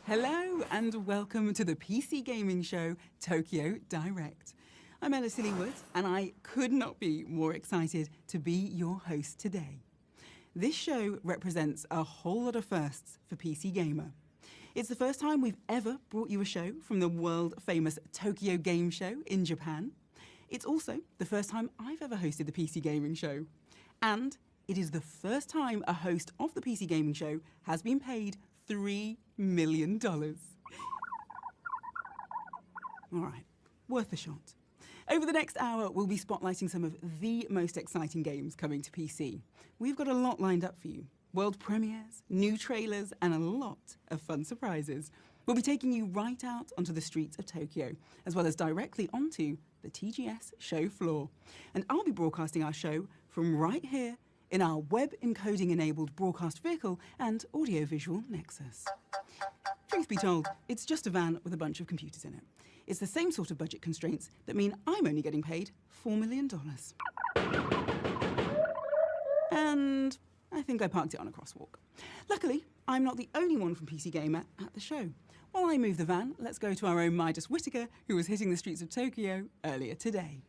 Hello and welcome to the PC gaming show, Tokyo Direct. I'm Ella Woods and I could not be more excited to be your host today. This show represents a whole lot of firsts for PC Gamer. It's the first time we've ever brought you a show from the world-famous Tokyo Game Show in Japan. It's also the first time I've ever hosted the PC Gaming Show. And it is the first time a host of the PC Gaming Show has been paid $3 million. All right, worth a shot. Over the next hour, we'll be spotlighting some of the most exciting games coming to PC. We've got a lot lined up for you. World premieres, new trailers, and a lot of fun surprises. We'll be taking you right out onto the streets of Tokyo, as well as directly onto the TGS show floor. And I'll be broadcasting our show from right here in our web encoding-enabled broadcast vehicle and audiovisual nexus. Truth be told, it's just a van with a bunch of computers in it. It's the same sort of budget constraints that mean I'm only getting paid $4 million. And I think I parked it on a crosswalk. Luckily, I'm not the only one from PC Gamer at the show. While I move the van, let's go to our own Midas Whittaker, who was hitting the streets of Tokyo earlier today.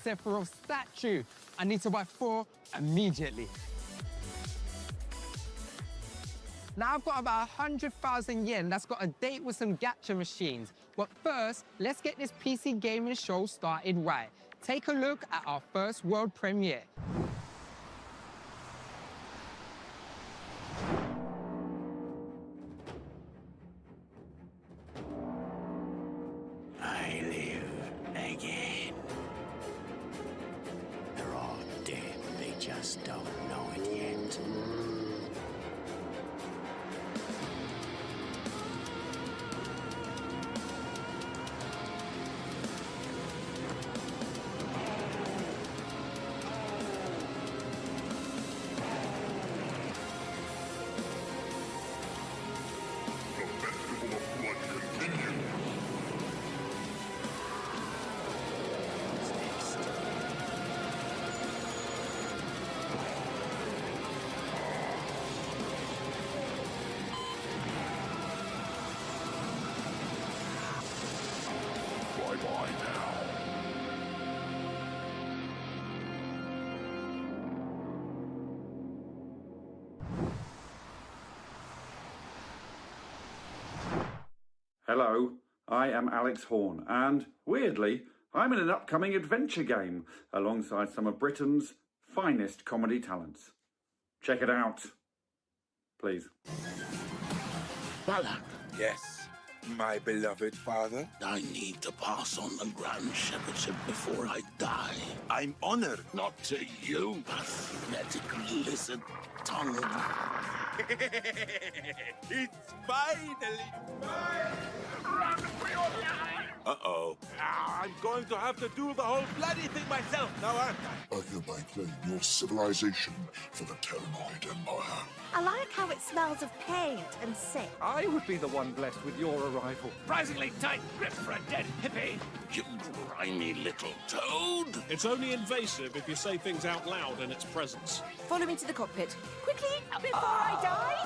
Sephiroth statue. I need to buy 4 immediately. Now I've got about 100,000 yen that's got a date with some gacha machines. But first, let's get this PC gaming show started right. Take a look at our first world premiere. I live again. They're all dead, they just don't know it yet. Hello, I am Alex Horn, and weirdly, I'm in an upcoming adventure game alongside some of Britain's finest comedy talents. Check it out, please. Balak, Yes, my beloved father. I need to pass on the Grand Shepherdship before I die. I'm honored. Not to you, pathetic lizard tongue. It's finally mine! Run for your life! Uh-oh. I'm going to have to do the whole bloody thing myself now, aren't I? I hereby claim your civilization for the Terranoid Empire. I like how it smells of paint and sick. I would be the one blessed with your arrival. Surprisingly tight grip for a dead hippie. You grimy little toad! It's only invasive if you say things out loud in its presence. Follow me to the cockpit. Quickly, before I die!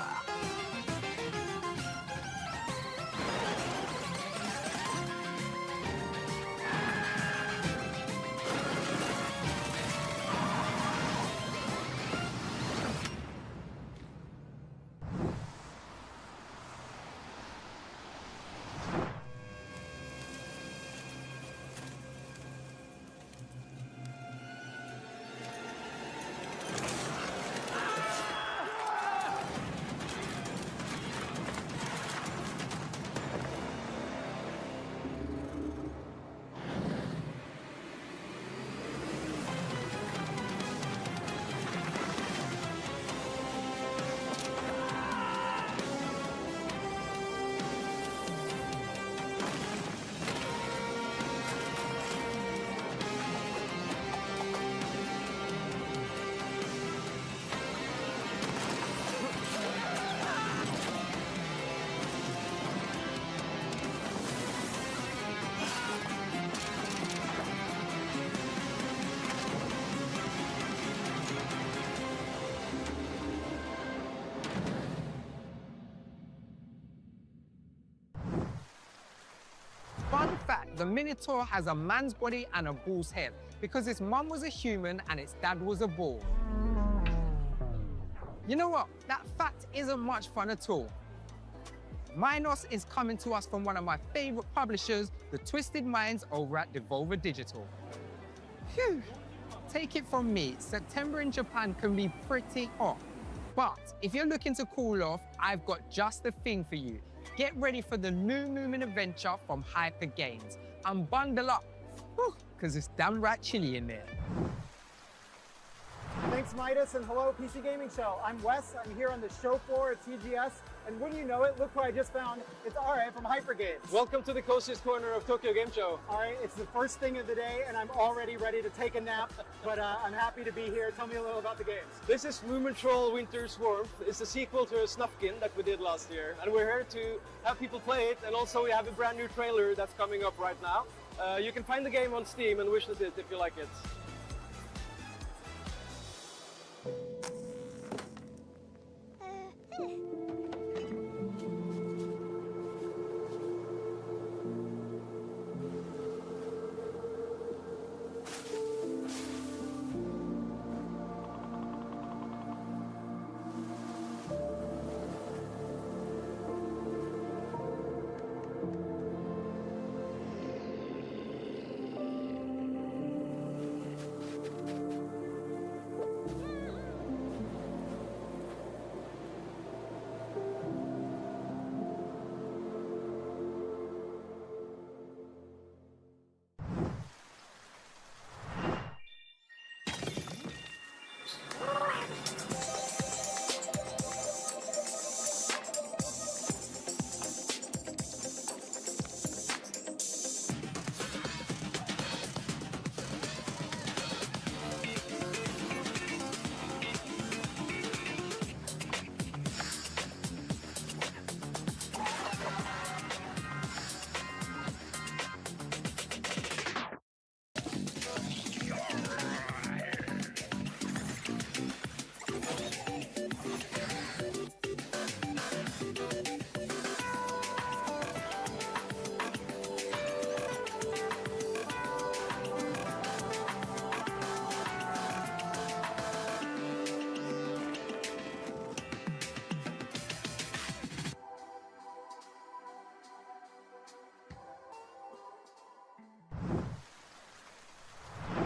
Fun fact, the Minotaur has a man's body and a bull's head because its mum was a human and its dad was a bull. You know what? That fact isn't much fun at all. Minos is coming to us from one of my favorite publishers, the Twisted Minds over at Devolver Digital. Phew. Take it from me, September in Japan can be pretty hot. But if you're looking to cool off, I've got just the thing for you. Get ready for the new movement adventure from Hyper Games and bundle up, because it's damn right chilly in there. Thanks, Midas, and hello, PC Gaming Show. I'm Wes. I'm here on the show floor at TGS, and wouldn't you know it, look who I just found. It's Ara from Hyper Games. Welcome to the coziest corner of Tokyo Game Show. All right, it's the first thing of the day, and I'm already ready to take a nap, but I'm happy to be here. Tell me a little about the games. This is Moomintroll Winter's Warmth. It's a sequel to a Snufkin that we did last year, and we're here to have people play it, and also we have a brand new trailer that's coming up right now. You can find the game on Steam and wishlist it if you like it.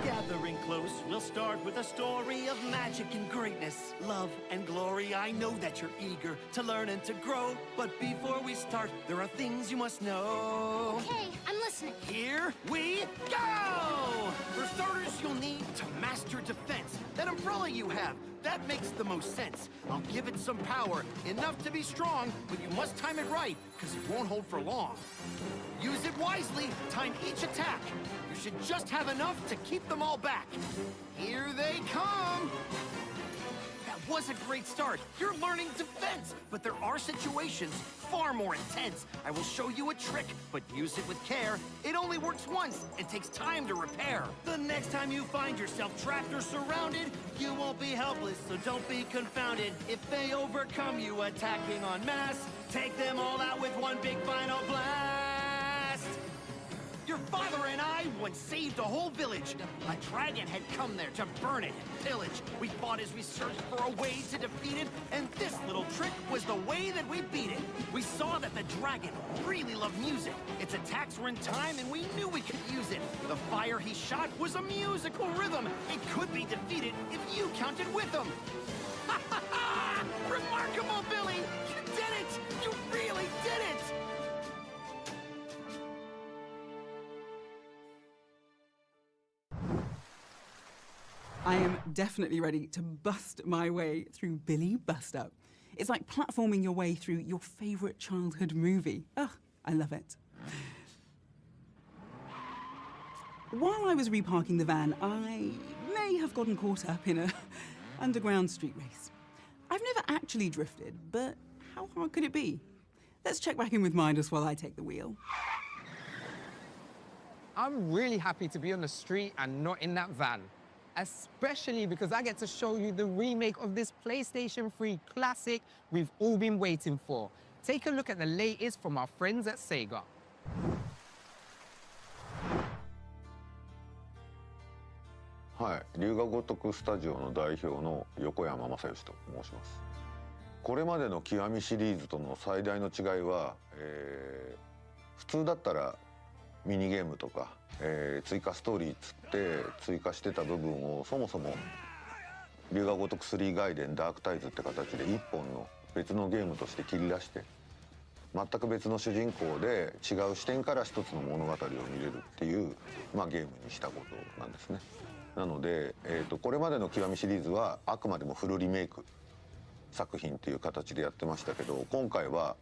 Gathering close, we'll start with a story of magic and greatness, love and glory. I know that you're eager to learn and to grow, but before we start, there are things you must know. Okay, I'm listening. Here we go! For starters, you'll need to master defense. That umbrella you have, that makes the most sense. I'll give it some power, enough to be strong, but you must time it right, because it won't hold for long. Use it wisely, time each attack. You should just have enough to keep them all back. Here they come! That was a great start. You're learning defense, but there are situations far more intense. I will show you a trick, but use it with care. It only works once and takes time to repair. The next time you find yourself trapped or surrounded, you won't be helpless, so don't be confounded. If they overcome you attacking en masse, take them all out with one big final blast. Your father and I once saved a whole village. A dragon had come there to burn it and pillage. We fought as we searched for a way to defeat it, and this little trick was the way that we beat it. We saw that the dragon really loved music. Its attacks were in time, and we knew we could use it. The fire he shot was a musical rhythm. It could be defeated if you counted with him. Ha ha ha! Remarkable, Billy! You did it! You really did it! I am definitely ready to bust my way through Billy Bust Up. It's like platforming your way through your favorite childhood movie. Ugh, I love it. While I was reparking the van, I may have gotten caught up in a underground street race. I've never actually drifted, but how hard could it be? Let's check back in with Midas while I take the wheel. I'm really happy to be on the street and not in that van, especially because I get to show you the remake of this PlayStation 3 classic we've all been waiting for. Take a look at the latest from our friends at Sega. はい、龍が如くスタジオの代表の横山正義と申します。これまでの極みシリーズとの最大の違いは、普通だったらミニゲームとか、追加ストーリーつって追加してた部分をそもそも龍が如く3外伝ダークタイズって形で一本の別のゲームとして切り出して全く別の主人公で違う視点から一つの物語を見れるっていう、ゲームにしたことなんですね。なので、これまでの極みシリーズはあくまでもフルリメイク作品っていう形でやってましたけど、今回は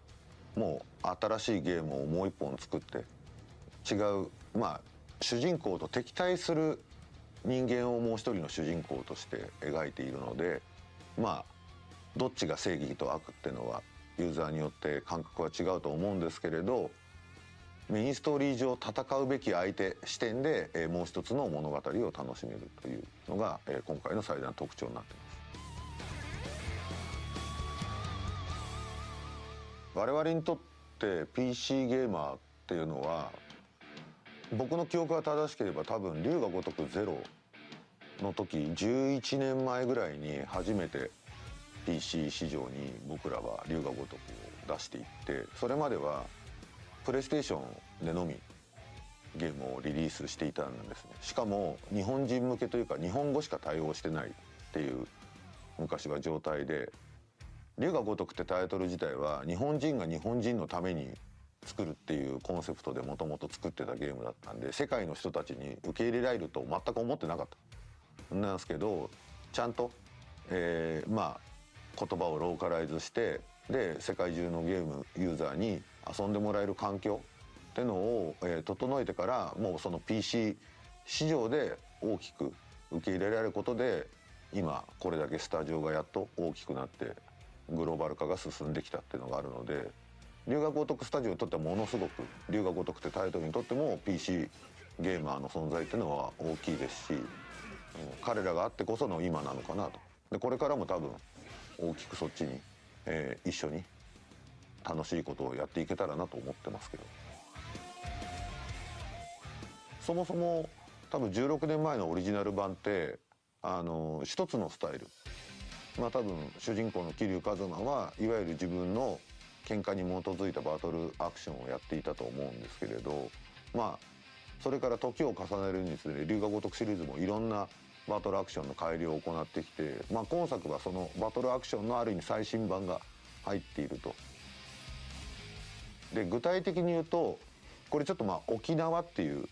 もう新しいゲームをもう一本作って違う、主人公と敵対する人間をもう一人の主人公として描いているので、どっちが正義と悪っていうのはユーザーによって感覚は違うと思うんですけれど、メインストーリー上戦うべき相手視点でもう一つの物語を楽しめるというのが今回の最大の特徴になっています。我々にとって PC ゲーマーっていうのは、僕の記憶が正しければ多分龍が如くゼロの時11年前ぐらいに初めて PC 市場に僕らは龍が如くを出していって、それまではプレイステーションでのみゲームをリリースしていたんですね。しかも日本人向けというか日本語しか対応してないっていう昔は状態で、龍が如くってタイトル自体は日本人が日本人のために作るっていうコンセプトでもともと作ってたゲームだったんで、世界の人たちに受け入れられると全く思ってなかったなんですけど、ちゃんと、言葉をローカライズしてで世界中のゲームユーザーに遊んでもらえる環境ってのを、整えてから、もうその PC 市場で大きく受け入れられることで今これだけスタジオがやっと大きくなってグローバル化が進んできたっていうのがあるので、龍が如くスタジオにとってはものすごく龍が如くってタイトルにとっても PC ゲーマーの存在っていうのは大きいですし、彼らがあってこその今なのかなと。でこれからも多分大きくそっちに、一緒に楽しいことをやっていけたらなと思ってますけど、そもそも多分16年前のオリジナル版って一つのスタイル、多分主人公の桐生一馬はいわゆる自分の喧嘩に基づいたバトルアクションをやっていたと思うんですけれど、それから時を重ねるにつれ龍が如くシリーズもいろんなバトルアクションの改良を行ってきて、今作はそのバトルアクションのある意味最新版が入っていると。で具体的に言うとこれちょっと沖縄っていう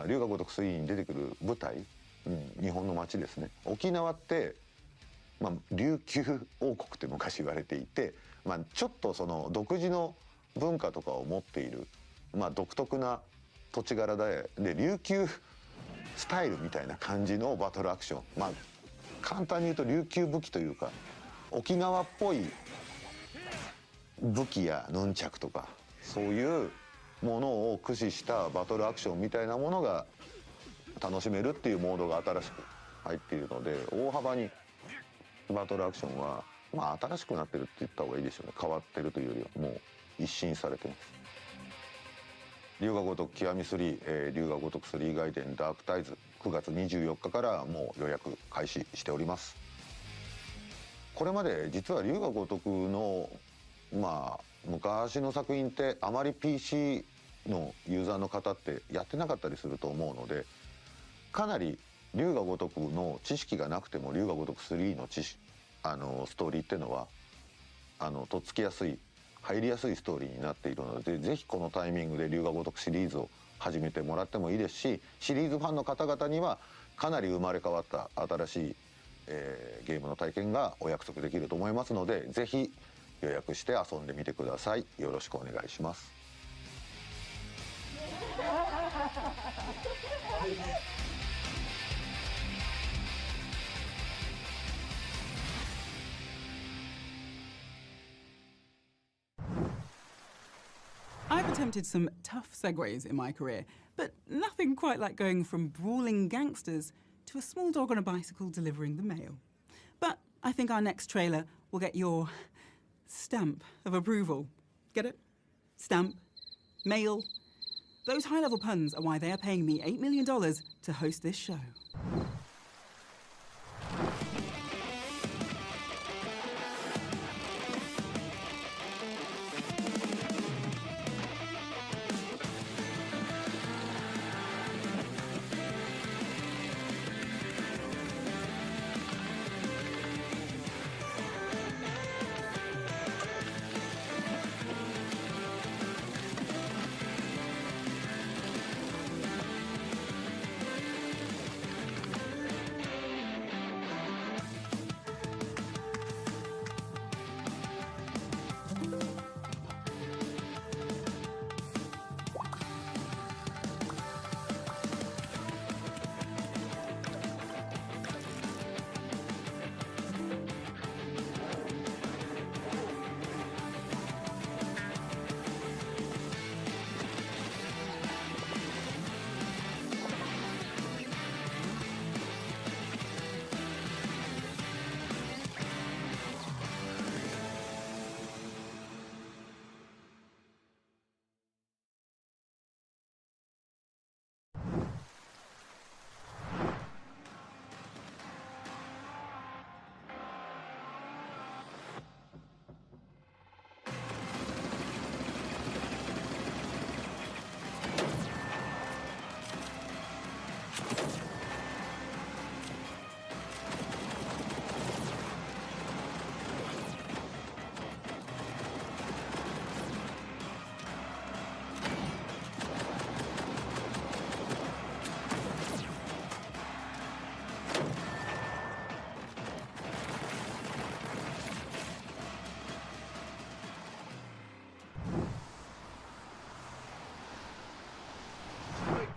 龍が如く3に出てくる舞台、日本の街ですね。沖縄って琉球王国って昔言われていて、ちょっとその独自の文化とかを持っている、独特な土地柄で琉球スタイルみたいな感じのバトルアクション、簡単に言うと琉球武器というか沖縄っぽい武器やヌンチャクとかそういうものを駆使したバトルアクションみたいなものが楽しめるっていうモードが新しく入っているので、大幅にバトルアクションは新しくなってるって言った方がいいでしょうね。変わってるというよりはもう一新されてます。龍が如く極み3、龍が如く3外伝ダークタイズ9月24日からもう予約開始しております。これまで実は龍が如くの昔の作品ってあまり PC のユーザーの方ってやってなかったりすると思うので、かなり龍が如くの知識がなくても龍が如く3のストーリーっていうのはとっつきやすい入りやすいストーリーになっているので、ぜひこのタイミングで龍が如くシリーズを始めてもらってもいいですし、シリーズファンの方々にはかなり生まれ変わった新しい、ゲームの体験がお約束できると思いますので、ぜひ予約して遊んでみてください。よろしくお願いします。I've attempted some tough segues in my career, but nothing quite like going from brawling gangsters to a small dog on a bicycle delivering the mail. But I think our next trailer will get your stamp of approval. Get it? Stamp, mail, Those high-level puns are why they are paying me $8 million to host this show.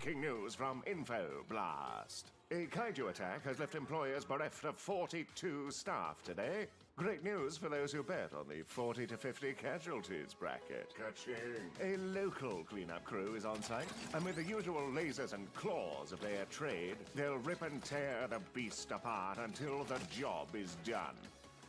Breaking news from Info Blast. A kaiju attack has left employers bereft of 42 staff today. Great news for those who bet on the 40 to 50 casualties bracket. Ka-ching. A local cleanup crew is on site, and with the usual lasers and claws of their trade, they'll rip and tear the beast apart until the job is done.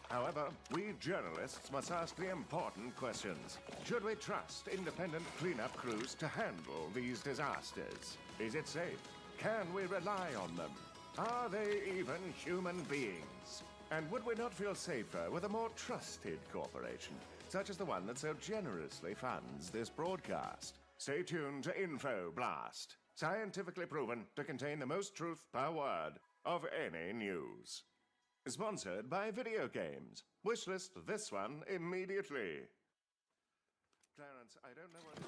However, we journalists must ask the important questions. Should we trust independent cleanup crews to handle these disasters? Is it safe? Can we rely on them? Are they even human beings? And would we not feel safer with a more trusted corporation, such as the one that so generously funds this broadcast? Stay tuned to Info Blast, scientifically proven to contain the most truth per word of any news. Sponsored by video games. Wishlist this one immediately. Clarence, I don't know what...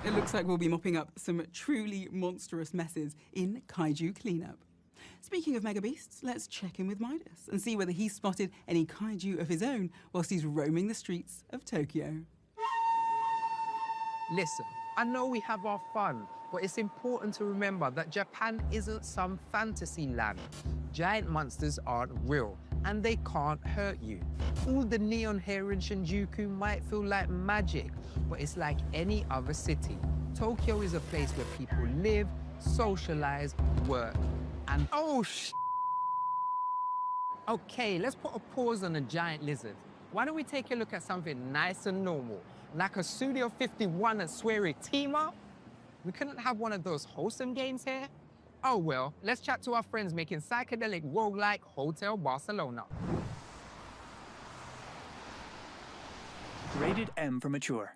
It looks like we'll be mopping up some truly monstrous messes in Kaiju Cleanup. Speaking of mega beasts, let's check in with Midas and see whether he's spotted any kaiju of his own whilst he's roaming the streets of Tokyo. Listen, I know we have our fun, but it's important to remember that Japan isn't some fantasy land. Giant monsters aren't real, and they can't hurt you. All the neon hair in Shinjuku might feel like magic, but it's like any other city. Tokyo is a place where people live, socialize, work, and Okay, let's put a pause on the giant lizard. Why don't we take a look at something nice and normal, like a Studio 51 and Swery team-up? We couldn't have one of those wholesome games here? Oh well, let's chat to our friends making psychedelic roguelike Hotel Barcelona. Rated M for mature.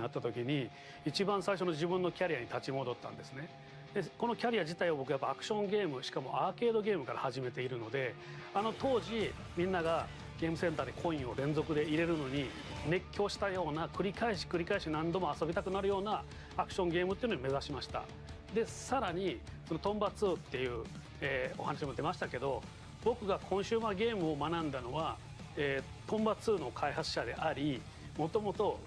なった時に一番最初の自分のキャリアに立ち戻ったんですね。でこのキャリア自体を僕やっぱアクションゲームしかもアーケードゲームから始めているので当時みんながゲームセンターでコインを連続で入れるのに熱狂したような繰り返し何度も遊びたくなるようなアクションゲームっていうのを目指しました。でさらにそのトンバ2っていう、お話も出ましたけど僕がコンシューマーゲームを学んだのは、トンバ2の開発者でありもともと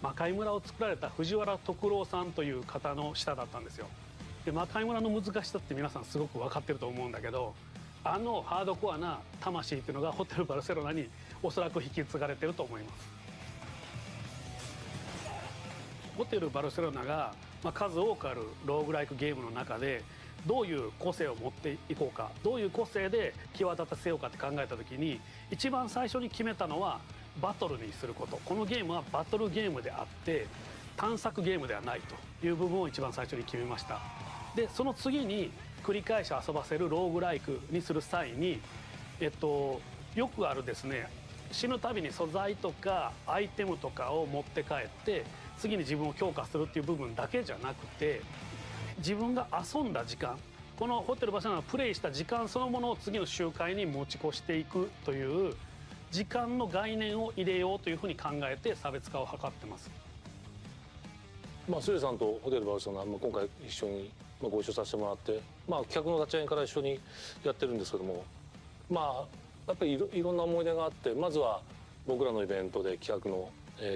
魔界村を作られた藤原徳郎さんという方の下だったんですよ。で魔界村の難しさって皆さんすごく分かってると思うんだけどハードコアな魂っていうのがホテルバルセロナにおそらく引き継がれてると思います。ホテルバルセロナが、数多くあるローグライクゲームの中でどういう個性を持っていこうかどういう個性で際立たせようかって考えた時に一番最初に決めたのはバトルにすること。このゲームはバトルゲームであって探索ゲームではないという部分を一番最初に決めました。でその次に繰り返し遊ばせるローグライクにする際に、よくあるですね死ぬたびに素材とかアイテムとかを持って帰って次に自分を強化するっていう部分だけじゃなくて自分が遊んだ時間このホテルバルセロナがプレイした時間そのものを次の周回に持ち越していくという時間の概念を入れようというふうに考えて差別化を図ってます。スレさんとホテルバルセロナ、今回一緒にご一緒させてもらって、企画の立ち上げから一緒にやってるんですけどもやっぱりいろんな思い出があってまずは僕らのイベントで企画の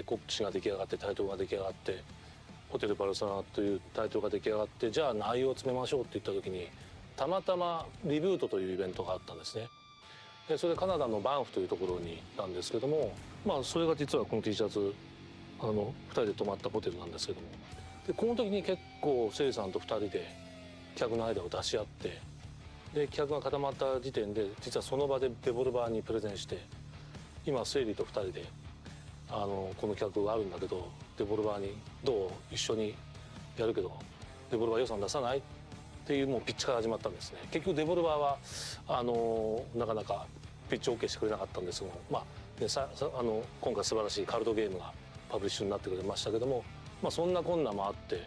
告知が出来上がってタイトルが出来上がってホテルバルセロナというタイトルが出来上がってじゃあ内容を詰めましょうって言った時にたまたまリブートというイベントがあったんですね。でそれでカナダのバンフというところに行ったんですけどもそれが実はこの T シャツ2人で泊まったホテルなんですけどもでこの時に結構セリさんと2人で企画のアイデアを出し合ってで企画が固まった時点で実はその場でデボルバーにプレゼンして今セイリーと2人でこの企画があるんだけどデボルバーにどう一緒にやるけどデボルバー予算出さないっていうもうピッチから始まったんですね。結局デボルバーはなかなかピッチ OK してくれなかったんですけども、今回素晴らしいカルトゲームがパブリッシュになってくれましたけども、そんな困難もあって、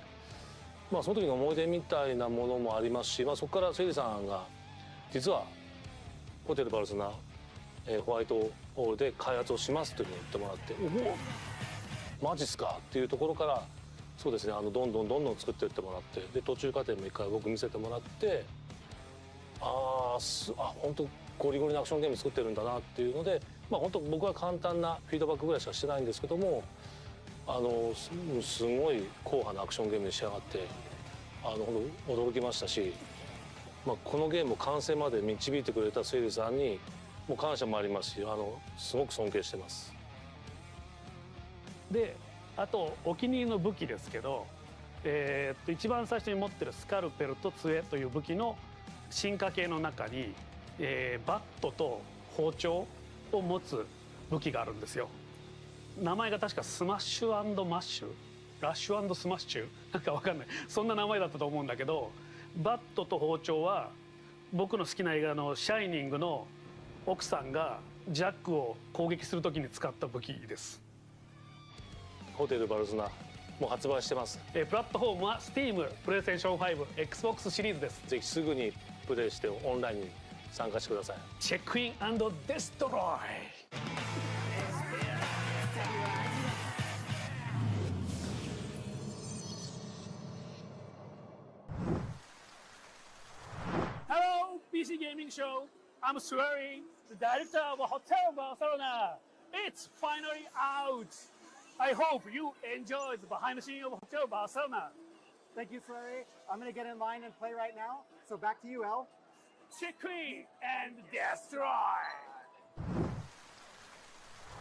その時の思い出みたいなものもありますし、そこからセリさんが実はホテルバルセロナホワイトホールで開発をしますというふうに言ってもらって「おおマジっすか」っていうところからそうですねどんどん作っていってもらってで途中過程も一回僕見せてもらって本当ゴリゴリなアクションゲーム作ってるんだなっていうので本当僕は簡単なフィードバックぐらいしかしてないんですけどもすごい硬派なアクションゲームに仕上がって驚きましたし、このゲームを完成まで導いてくれたセイリさんにもう感謝もありますしすごく尊敬してます。であとお気に入りの武器ですけど、一番最初に持ってるスカルペルと杖という武器の進化系の中に、バットと包丁を持つ武器があるんですよ。名前が確かスマッシュ&マッシュラッシュ&スマッシュなんかわかんないそんな名前だったと思うんだけどバットと包丁は僕の好きな映画の「シャイニング」の奥さんがジャックを攻撃するときに使った武器です。ホテルバルセロナもう発売してます。プラットフォームは Steam、プレイステーション5、Xbox シリーズです。ぜひすぐにプレイしてオンラインに参加してください。チェックイン&デストロイ。Hello, PC Gaming Show. I'm Swearing, the director of Hotel Barcelona. It's finally out. I hope you enjoy the behind the scenes of Hotel Barcelona. Thank you, Swery. I'm going to get in line and play right now. So back to you, El. Check in and destroy.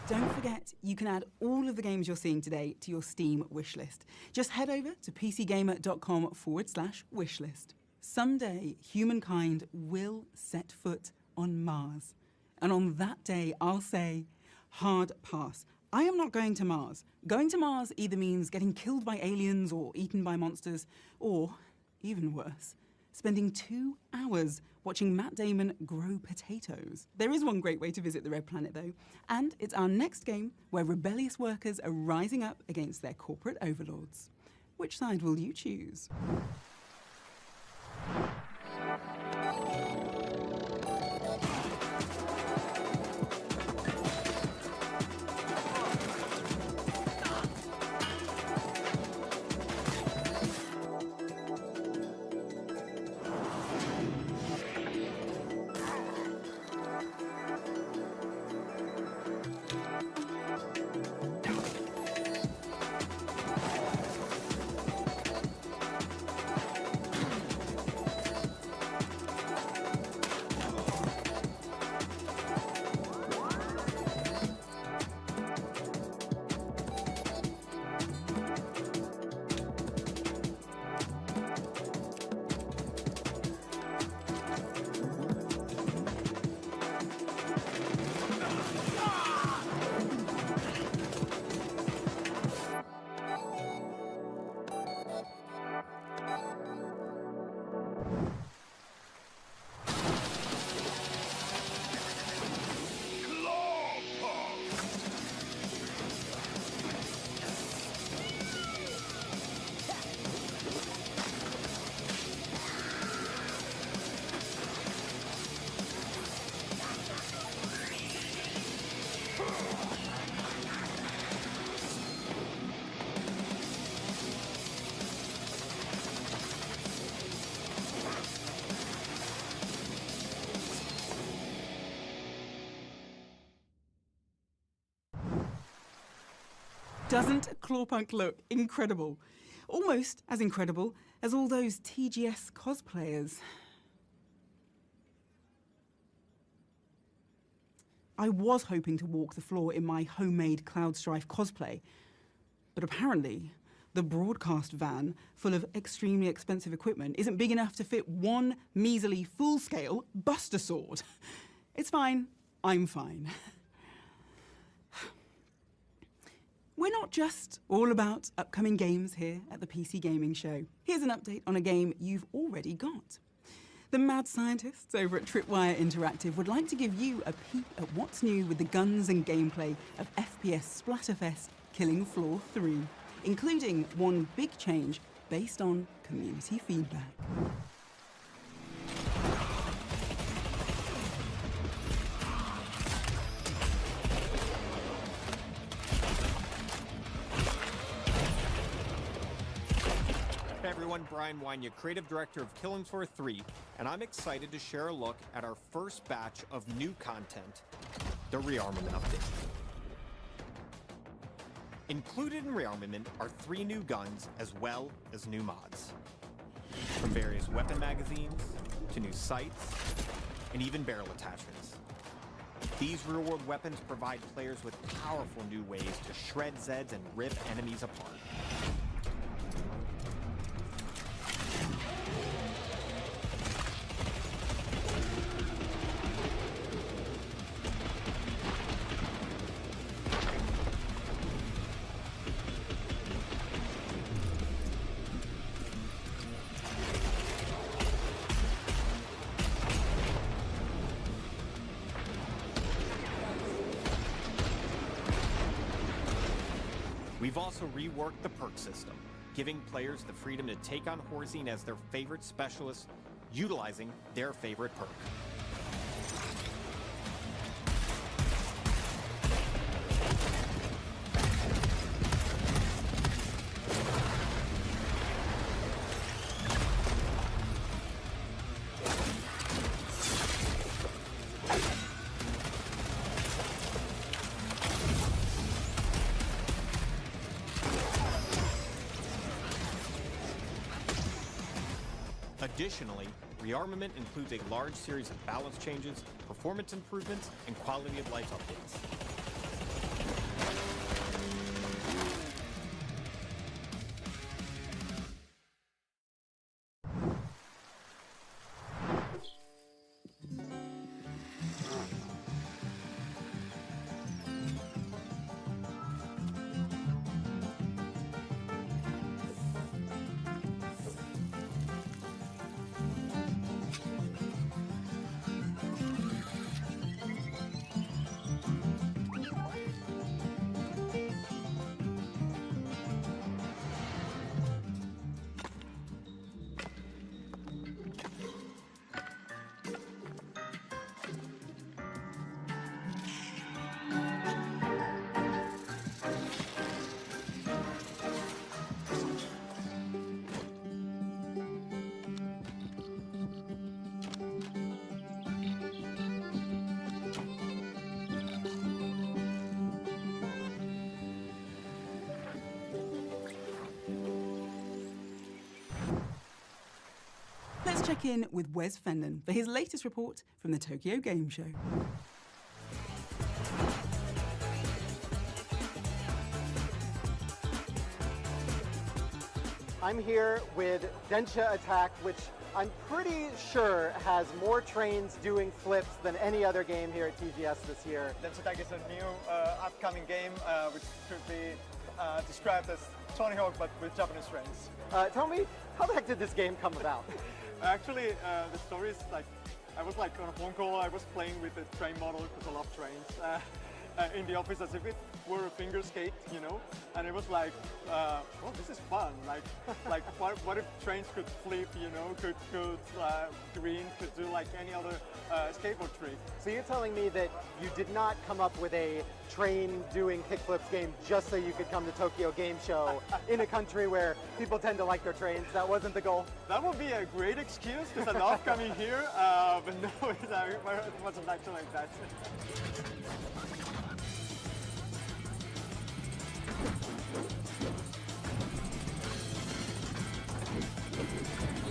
Don't forget, you can add all of the games you're seeing today to your Steam wishlist. Just head over to pcgamer.com/wishlist. Someday, humankind will set foot on Mars. And on that day, I'll say, hard pass. I am not going to Mars. Going to Mars either means getting killed by aliens or eaten by monsters, or, even worse, spending 2 hours watching Matt Damon grow potatoes. There is one great way to visit the Red Planet, though, and it's our next game where rebellious workers are rising up against their corporate overlords. Which side will you choose? Doesn't Clawpunk look incredible? Almost as incredible as all those TGS cosplayers. I was hoping to walk the floor in my homemade Cloud Strife cosplay, but apparently the broadcast van full of extremely expensive equipment isn't big enough to fit one measly full-scale Buster Sword. It's fine, I'm fine. We're not just all about upcoming games here at the PC Gaming Show. Here's an update on a game you've already got. The mad scientists over at Tripwire Interactive would like to give you a peek at what's new with the guns and gameplay of FPS Splatterfest Killing Floor 3, including one big change based on community feedback. Hey everyone, Brian Wynia, Creative Director of Killing Floor 3, and I'm excited to share a look at our first batch of new content, the Rearmament Update. Included in Rearmament are 3 new guns as well as new mods. From various weapon magazines, to new sights, and even barrel attachments. These real-world weapons provide players with powerful new ways to shred Zeds and rip enemies apart. We've also reworked the perk system, giving players the freedom to take on Horzine as their favorite specialist, utilizing their favorite perk. Additionally, Rearmament includes a large series of balance changes, performance improvements, and quality of life updates. Let's check in with Wes Fenlon for his latest report from the Tokyo Game Show. I'm here with Densha Attack, which I'm pretty sure has more trains doing flips than any other game here at TGS this year. Densha Attack is a new upcoming game which could be described as Tony Hawk but with Japanese trains. Tell me, how the heck did this game come about? Actually, the story is like, I was like on a phone call, I was playing with the train model because I love trains. In the office as if it were a finger skate, you know, and it was like, oh, this is fun. Like what if trains could flip, you know, could green, could do like any other skateboard trick. So you're telling me that you did not come up with a train doing kickflips game just so you could come to Tokyo Game Show in a country where people tend to like their trains? That wasn't the goal? That would be a great excuse because I love coming here, but no, it wasn't actually like that.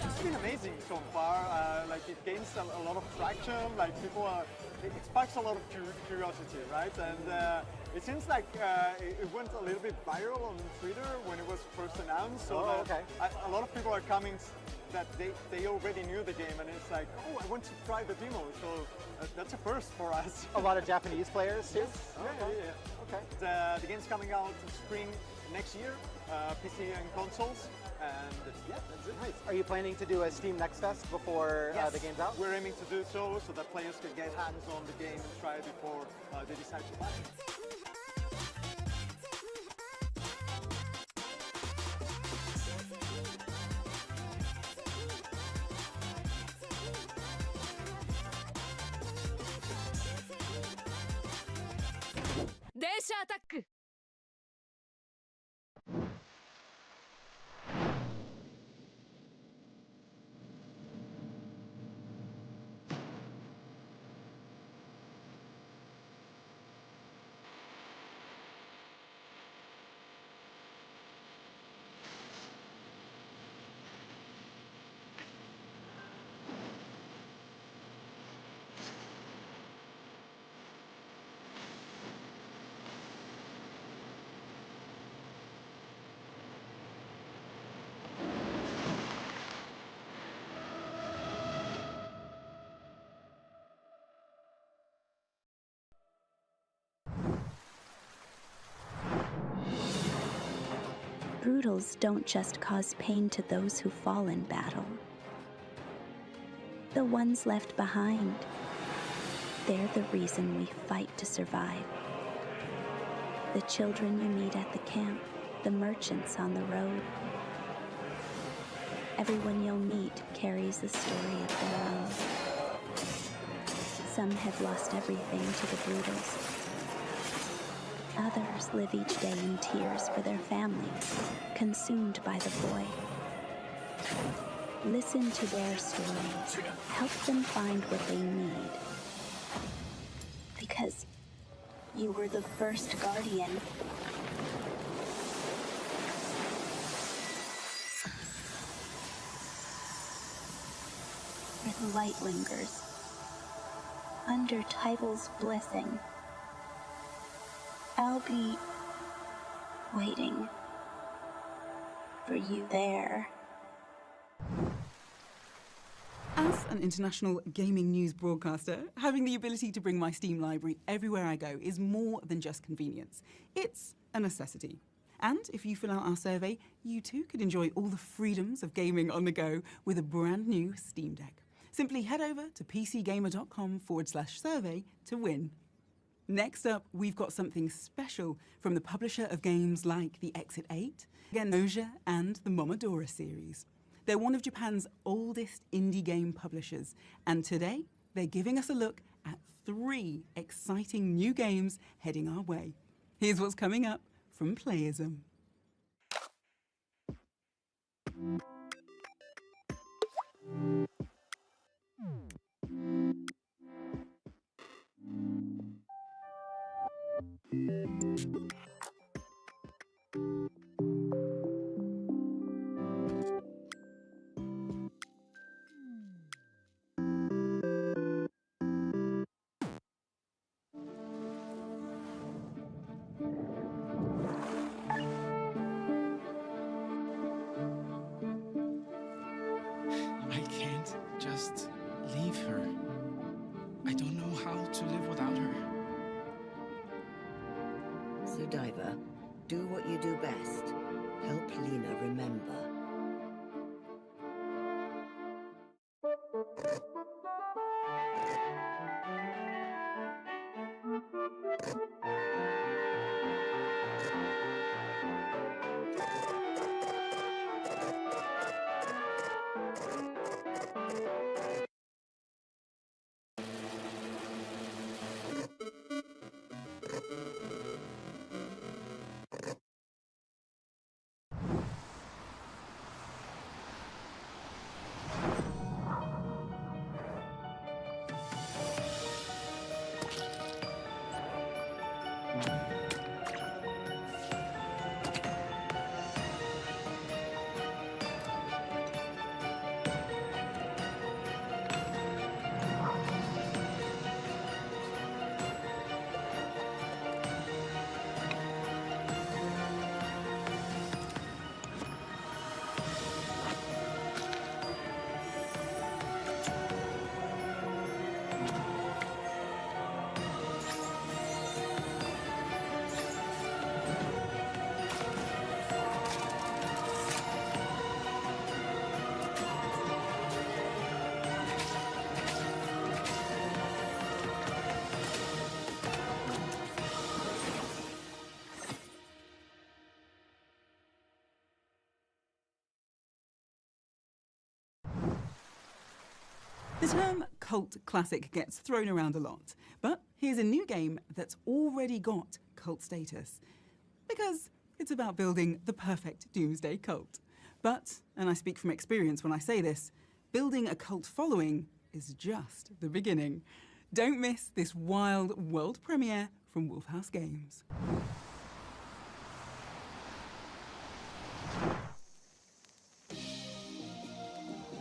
It's been amazing so far. Like it gains a lot of traction. Like people are, it sparks a lot of curiosity, right? And it seems like it went a little bit viral on Twitter when it was first announced. So a lot of people are coming that they already knew the game, and it's like, oh, I want to try the demo. So that's a first for us. A lot of Japanese players too? Yes. Yeah. Okay. The game's coming out in spring next year, PC and consoles, and yeah, that's it. Nice. Are you planning to do a Steam Next Fest before the game's out? We're aiming to do so that players can get hands on the game and try it before they decide to buy it. Densha Attack! Brutals don't just cause pain to those who fall in battle. The ones left behind, they're the reason we fight to survive. The children you meet at the camp, the merchants on the road. Everyone you'll meet carries a story of their own. Some have lost everything to the Brutals. Others live each day in tears for their families, consumed by the void. Listen to their stories. Help them find what they need. Because you were the first guardian. Where the light lingers. Under Tible's blessing. I'll be waiting for you there. As an international gaming news broadcaster, having the ability to bring my Steam library everywhere I go is more than just convenience. It's a necessity. And if you fill out our survey, you too could enjoy all the freedoms of gaming on the go with a brand new Steam Deck. Simply head over to pcgamer.com/survey to win. Next up, we've got something special from the publisher of games like the Exit 8, Genosha, and the Momodora series. They're one of Japan's oldest indie game publishers, and today they're giving us a look at 3 exciting new games heading our way. Here's what's coming up from Playism. So, Diver, do what you do best. Help Lena remember. The term cult classic gets thrown around a lot, but here's a new game that's already got cult status. Because it's about building the perfect doomsday cult. But, and I speak from experience when I say this, building a cult following is just the beginning. Don't miss this wild world premiere from Wolfhouse Games.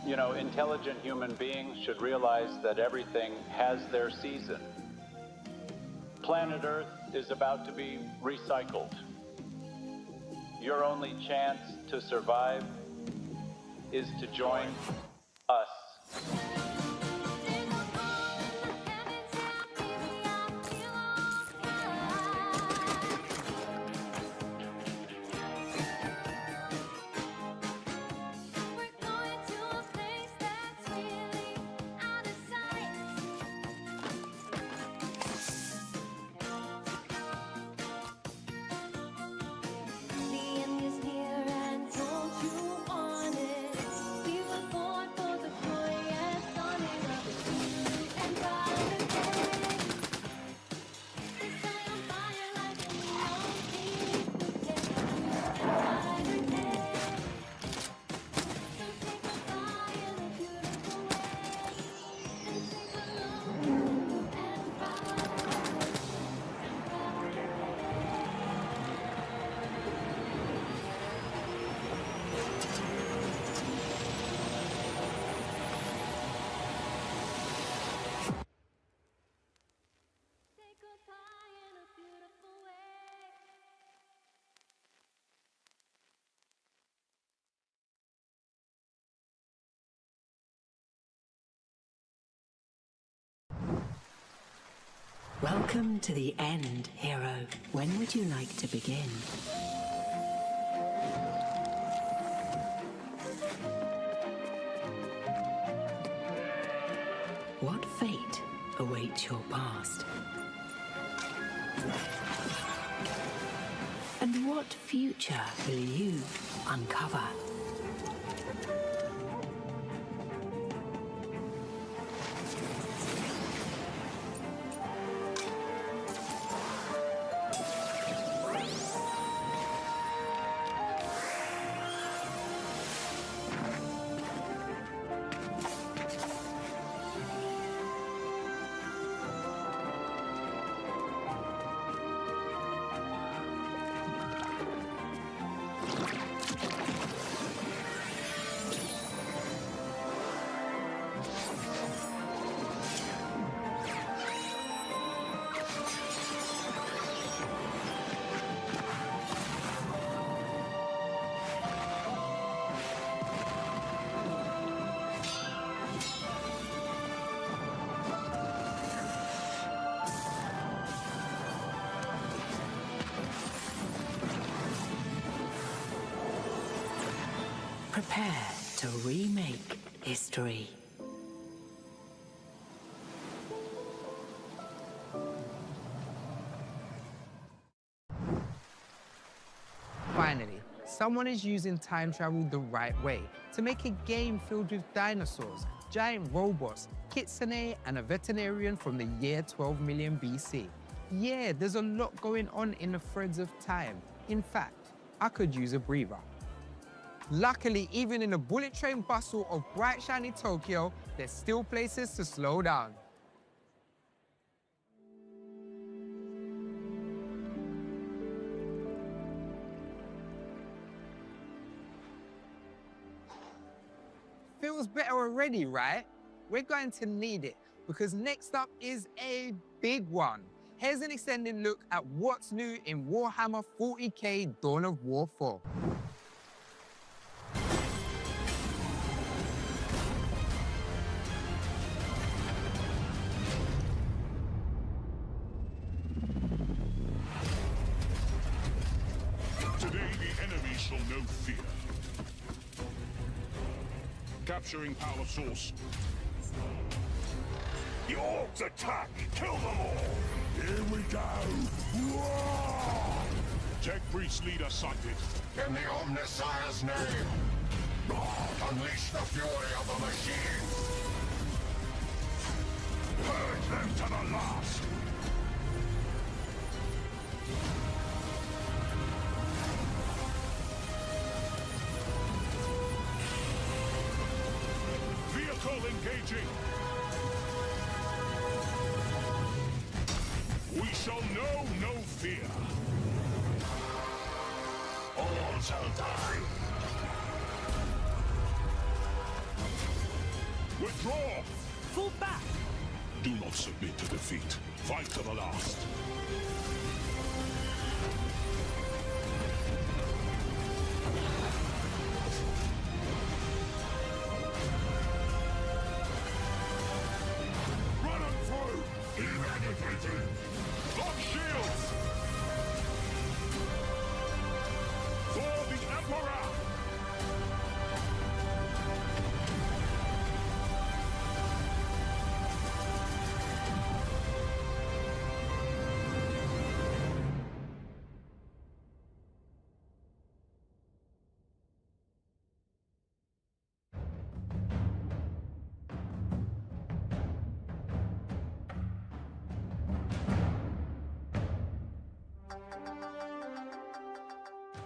You know, intelligent human beings should realize that everything has their season. Planet Earth is about to be recycled. Your only chance to survive is to join us. Welcome to the end, hero. When would you like to begin? What fate awaits your past? And what future will you uncover? Prepare to remake history. Finally, someone is using time travel the right way to make a game filled with dinosaurs, giant robots, kitsune, and a veterinarian from the year 12 million BC. Yeah, there's a lot going on in the threads of time. In fact, I could use a breather. Luckily, even in the bullet train bustle of bright, shiny Tokyo, there's still places to slow down. Feels better already, right? We're going to need it, because next up is a big one. Here's an extended look at what's new in Warhammer 40k Dawn of War 4. Today the enemy shall know fear. Capturing power source. The orcs attack! Kill them all! Here we go! Roar! Tech Priest leader sighted. In the Omnissiah's name, unleash the fury of the machines! Purge them to the last! Vehicle engaging! We shall know no fear. All shall die! Withdraw! Fall back! Do not submit to defeat. Fight to the last. Run them through! Eradicating! Lock shields! For the Emperor!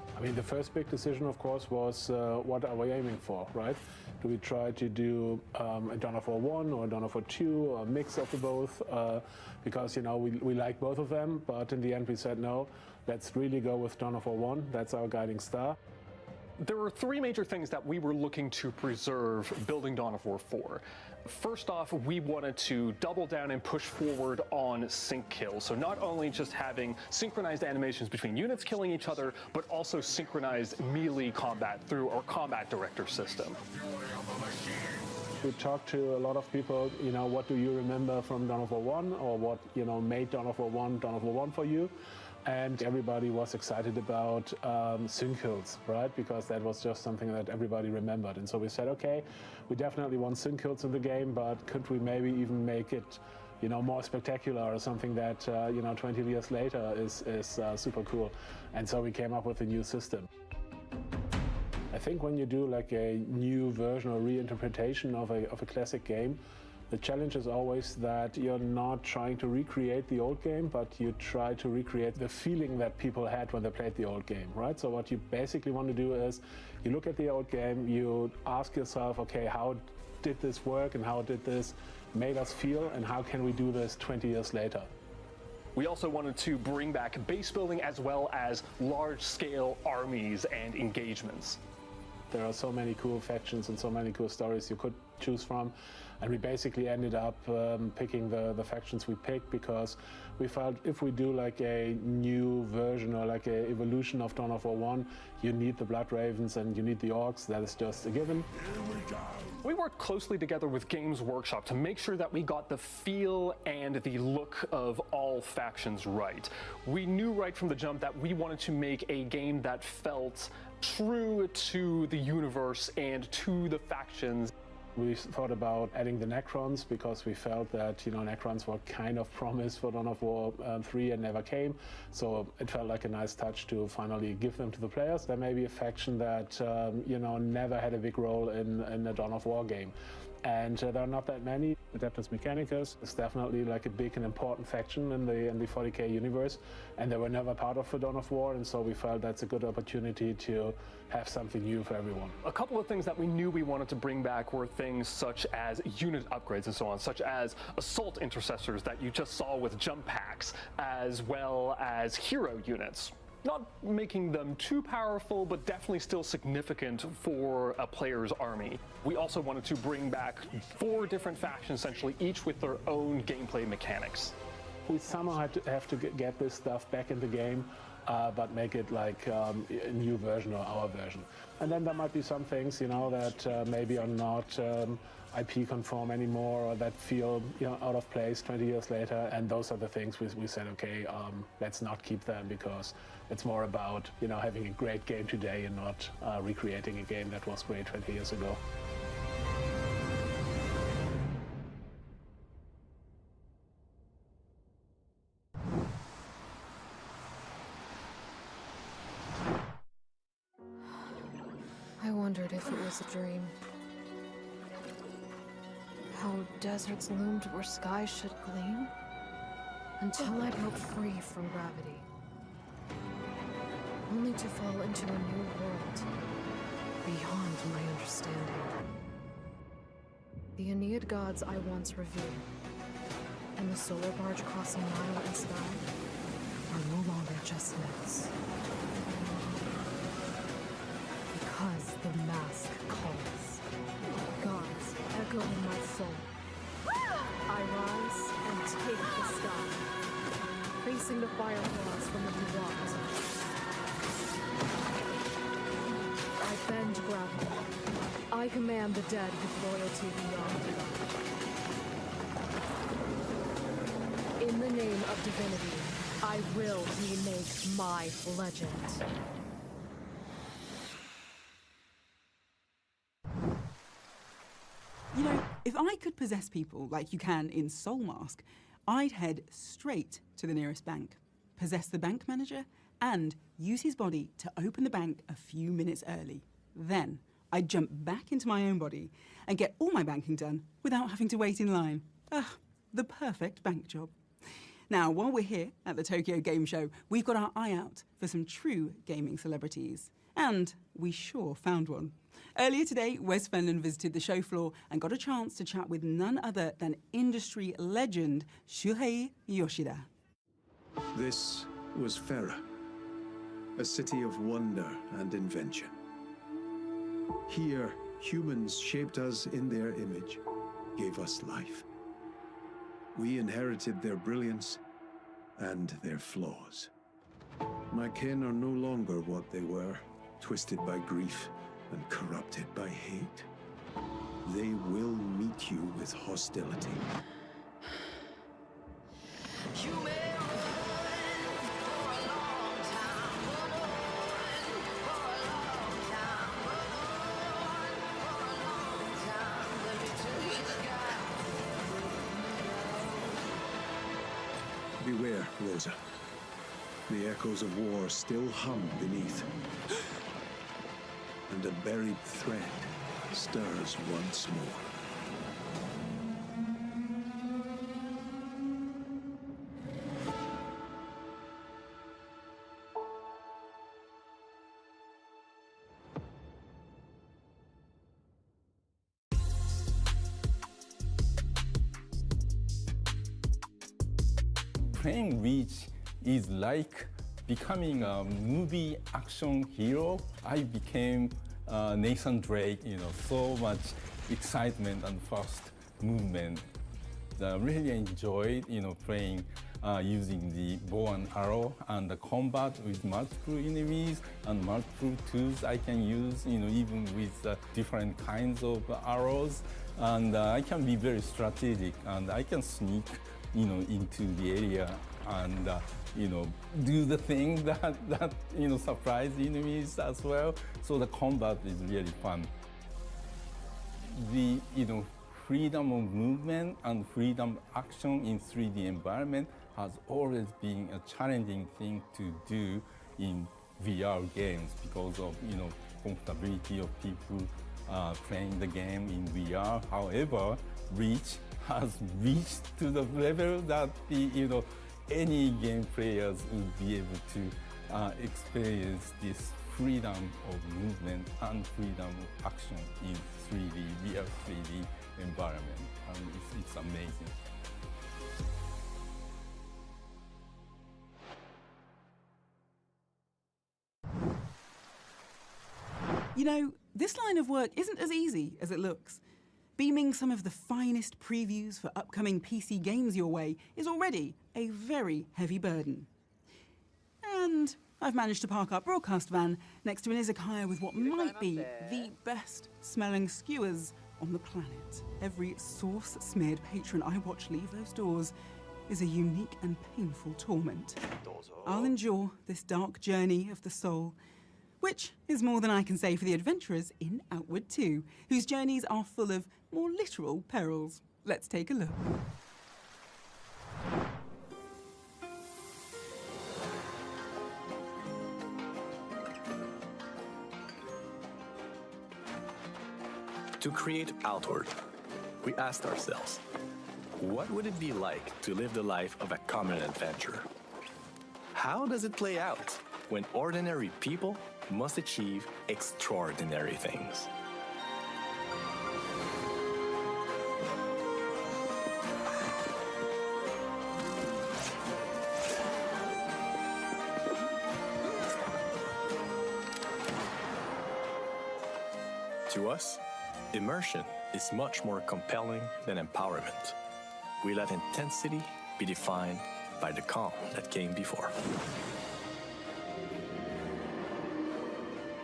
I mean, the first big decision, of course, was what are we aiming for, right? Do we try to do a Dawn of War 1 or a Dawn of War 2, or a mix of the both? Because, you know, we like both of them, but in the end we said, no, let's really go with Dawn of War 1. That's our guiding star. There were three major things that we were looking to preserve building Dawn of War 4. First off, we wanted to double down and push forward on sync kills. So not only just having synchronized animations between units killing each other, but also synchronized melee combat through our combat director system. We talked to a lot of people, you know, what do you remember from Dawn of War 1, or what, you know, made Dawn of War 1 for you? And everybody was excited about sync kills, right? Because that was just something that everybody remembered. And so we said, okay, we definitely want sync kills in the game, but could we maybe even make it, you know, more spectacular, or something that, you know, 20 years later is super cool. And so we came up with a new system. I think when you do like a new version or reinterpretation of a classic game, the challenge is always that you're not trying to recreate the old game, but you try to recreate the feeling that people had when they played the old game, right? So what you basically want to do is you look at the old game, you ask yourself, okay, how did this work and how did this make us feel, and how can we do this 20 years later? We also wanted to bring back base building as well as large-scale armies and engagements. There are so many cool factions and so many cool stories you could choose from. And we basically ended up picking the factions we picked because we felt if we do like a new version or like an evolution of Dawn of War 1, you need the Blood Ravens and you need the Orcs. That is just a given. We worked closely together with Games Workshop to make sure that we got the feel and the look of all factions right. We knew right from the jump that we wanted to make a game that felt true to the universe and to the factions. We thought about adding the Necrons because we felt that, you know, Necrons were kind of promised for Dawn of War 3 and never came. So it felt like a nice touch to finally give them to the players. There may be a faction that, you know, never had a big role in a Dawn of War game. And there are not that many. Adeptus Mechanicus is definitely like a big and important faction in the 40k universe, and they were never part of the Dawn of War, and so we felt that's a good opportunity to have something new for everyone. A couple of things that we knew we wanted to bring back were things such as unit upgrades and so on, such as assault intercessors that you just saw with jump packs, as well as hero units. Not making them too powerful, but definitely still significant for a player's army. We also wanted to bring back 4 different factions, essentially, each with their own gameplay mechanics. We somehow have to get this stuff back in the game, but make it like a new version or our version. And then there might be some things, you know, that maybe are not IP conform anymore, or that feel, you know, out of place 20 years later. And those are the things we said, okay, let's not keep them, because it's more about, you know, having a great game today and not recreating a game that was great 20 years ago. I wondered if it was a dream. How deserts loomed where skies should gleam, until I broke free from gravity, only to fall into a new world beyond my understanding. The Aeneid gods I once revered, and the solar barge crossing Nile and sky, are no longer just myths. Because the mask calls. Gods echo in my soul. I rise and take the sky, facing the fireflies from the Duat. I bend gravity. I command the dead with loyalty beyond. In the name of divinity, I will remake my legend. You know, if I could possess people like you can in Soul Mask, I'd head straight to the nearest bank, possess the bank manager, and use his body to open the bank a few minutes early. Then I'd jump back into my own body and get all my banking done without having to wait in line. The perfect bank job. Now, while we're here at the Tokyo Game Show, we've got our eye out for some true gaming celebrities. And we sure found one. Earlier today, Wes Fenlon visited the show floor and got a chance to chat with none other than industry legend Shuhei Yoshida. This was Farah, a city of wonder and invention. Here, humans shaped us in their image, gave us life. We inherited their brilliance and their flaws. My kin are no longer what they were, twisted by grief and corrupted by hate. They will meet you with hostility. Beware, Rosa. The echoes of war still hum beneath. And a buried thread stirs once more. Playing Reach is like becoming a movie action hero. I became Nathan Drake, so much excitement and fast movement. I really enjoyed, playing using the bow and arrow and the combat with multiple enemies and multiple tools I can use, even with different kinds of arrows. And I can be very strategic, and I can sneak, into the area and, do the thing that surprise enemies as well. So the combat is really fun. The, freedom of movement and freedom of action in 3D environment has always been a challenging thing to do in VR games because of, comfortability of people playing the game in VR. However, Reach has reached to the level that any game players would be able to experience this freedom of movement and freedom of action in 3D, VR 3D environment. It's amazing. This line of work isn't as easy as it looks. Beaming some of the finest previews for upcoming PC games your way is already a very heavy burden. And I've managed to park our broadcast van next to an izakaya with what might be the best smelling skewers on the planet. Every sauce-smeared patron I watch leave those doors is a unique and painful torment. I'll endure this dark journey of the soul, which is more than I can say for the adventurers in Outward 2, whose journeys are full of more literal perils. Let's take a look. To create Outward, we asked ourselves, what would it be like to live the life of a common adventurer? How does it play out when ordinary people must achieve extraordinary things? To us, immersion is much more compelling than empowerment. We let intensity be defined by the calm that came before.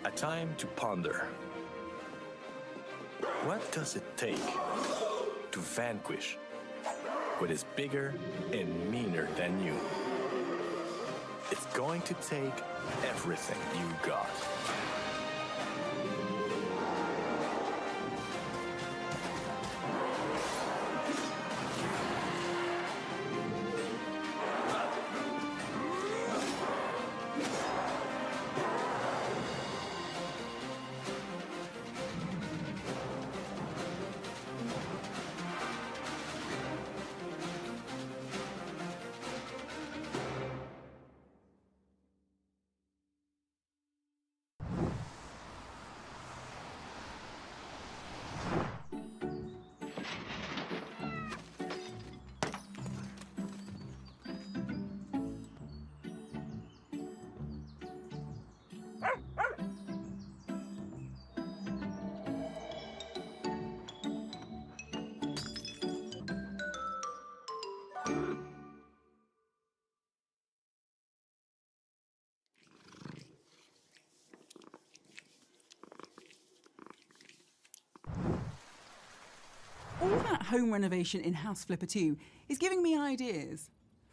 A time to ponder. What does it take to vanquish what is bigger and meaner than you? It's going to take everything you got. All that home renovation in House Flipper 2 is giving me ideas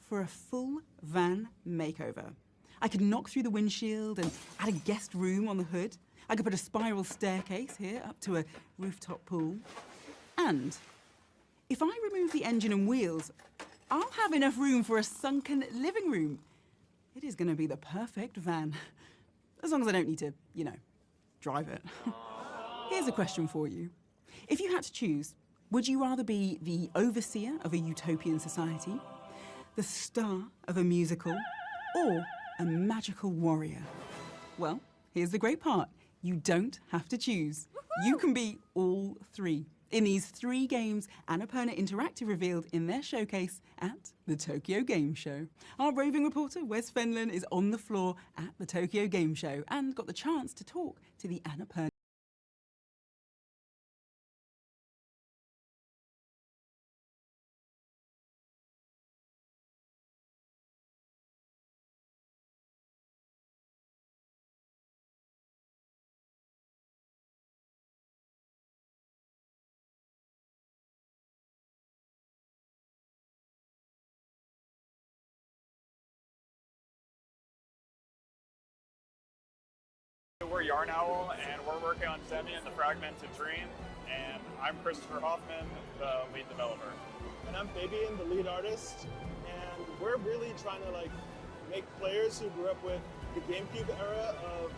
for a full van makeover. I could knock through the windshield and add a guest room on the hood. I could put a spiral staircase here up to a rooftop pool. And if I remove the engine and wheels, I'll have enough room for a sunken living room. It is going to be the perfect van. As long as I don't need to, drive it. Here's a question for you. If you had to choose, would you rather be the overseer of a utopian society, the star of a musical, or a magical warrior? Well, here's the great part. You don't have to choose. You can be all three in these 3 games Annapurna Interactive revealed in their showcase at the Tokyo Game Show. Our roving reporter, Wes Fenlon, is on the floor at the Tokyo Game Show and got the chance to talk to the Annapurna We're Yarn Owl, and we're working on Demi and the Fragmented Dream, and I'm Christopher Hoffman, the lead developer. And I'm Fabian, the lead artist, and we're really trying to make players who grew up with the GameCube era of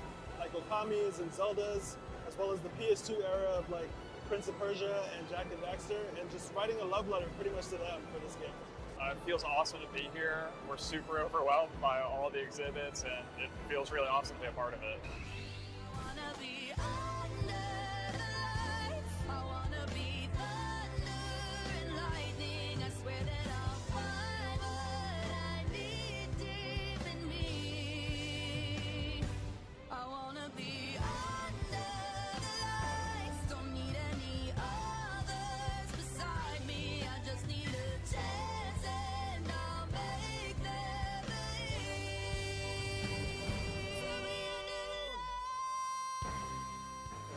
Okamis and Zeldas, as well as the PS2 era of Prince of Persia and Jak and Daxter, and just writing a love letter pretty much to them for this game. It feels awesome to be here. We're super overwhelmed by all the exhibits, and it feels really awesome to be a part of it.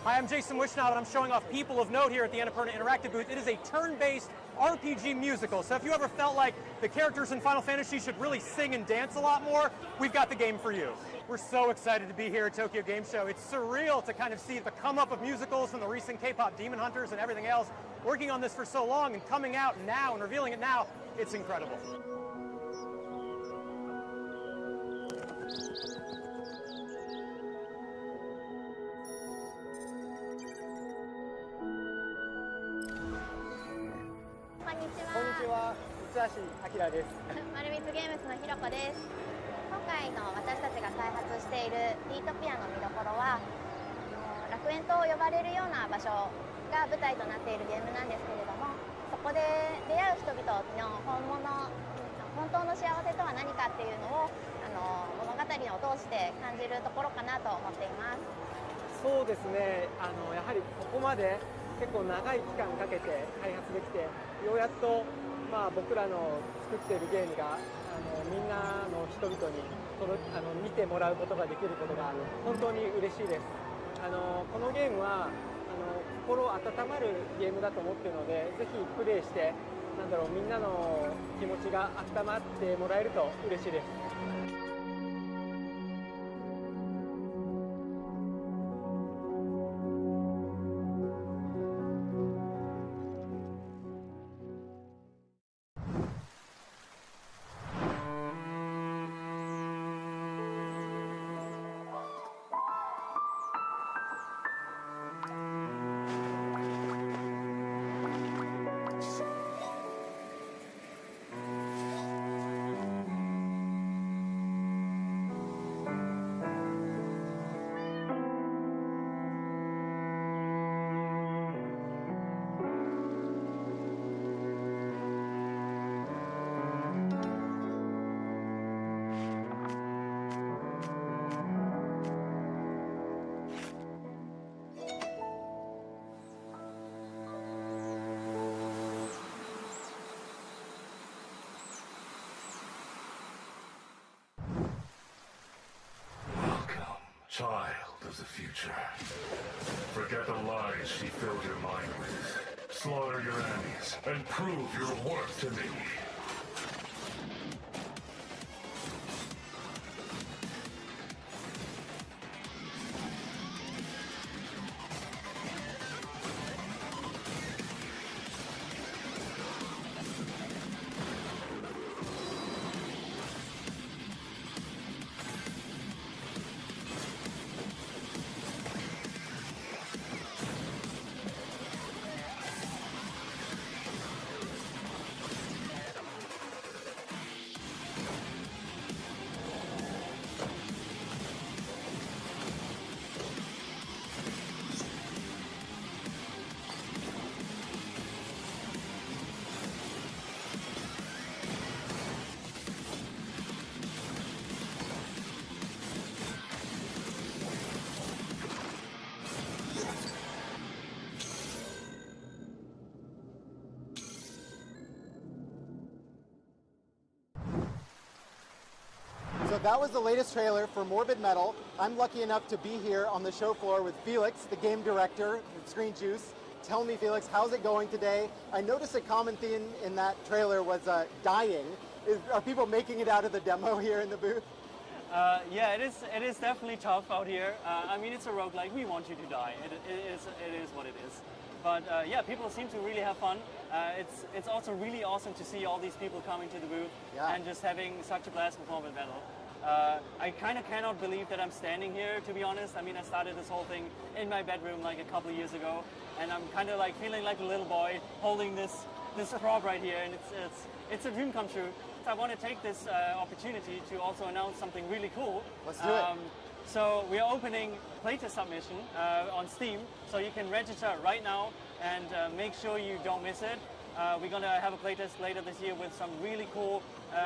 Hi, I'm Jason Wishnow, and I'm showing off People of Note here at the Annapurna Interactive booth. It is a turn-based RPG musical, so if you ever felt like the characters in Final Fantasy should really sing and dance a lot more, we've got the game for you. We're so excited to be here at Tokyo Game Show. It's surreal to kind of see the come-up of musicals from the recent K-pop Demon Hunters and everything else. Working on this for so long and coming out now and revealing it now, it's incredible.丸光ゲームズのひろこです。今回の私たちが開発しているリートピアの見どころは、楽園と呼ばれるような場所が舞台となっているゲームなんですけれども、そこで出会う人々の本当の幸せとは何かっていうのを物語を通して感じるところかなと思っています。そうですね、やはりここまで結構長い期間かけて開発できて、ようやっと僕らの作っているゲームがみんなの人々に見てもらうことができることが本当に嬉しいです。このゲームは心温まるゲームだと思っているので、ぜひプレイしてみんなの気持ちが温まってもらえると嬉しいです。Child of the future. Forget the lies she filled your mind with. Slaughter your enemies and prove your worth to me. So that was the latest trailer for Morbid Metal. I'm lucky enough to be here on the show floor with Felix, the game director of Screen Juice. Tell me, Felix, how's it going today? I noticed a common theme in that trailer was dying. Are people making it out of the demo here in the booth? Yeah, it is definitely tough out here. I mean, it's a roguelike. We want you to die. It is what it is. But yeah, people seem to really have fun. It's also really awesome to see all these people coming to the booth and just having such a blast with Morbid Metal. I kind of cannot believe that I'm standing here, to be honest. I mean, I started this whole thing in my bedroom like a couple of years ago, and I'm kind of like feeling like a little boy holding this prop right here, and it's a dream come true. So I want to take this opportunity to also announce something really cool. Let's do it. So we are opening playtest submission on Steam, so you can register right now and make sure you don't miss it. We're going to have a playtest later this year with some really cool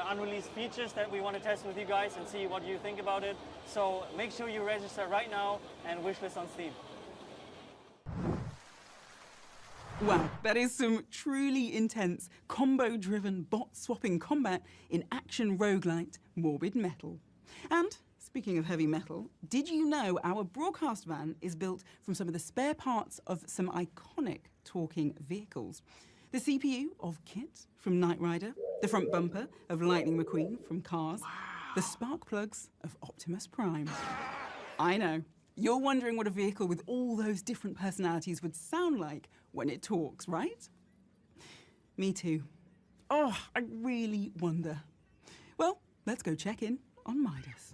unreleased features that we want to test with you guys and see what you think about it. So make sure you register right now and wishlist on Steam. Wow, that is some truly intense, combo-driven, bot-swapping combat in action roguelite Morbid Metal. And speaking of heavy metal, did you know our broadcast van is built from some of the spare parts of some iconic talking vehicles? The CPU of Kit from Knight Rider, the front bumper of Lightning McQueen from Cars, the spark plugs of Optimus Prime. I know, you're wondering what a vehicle with all those different personalities would sound like when it talks, right? Me too. Oh, I really wonder. Well, let's go check in on Midas.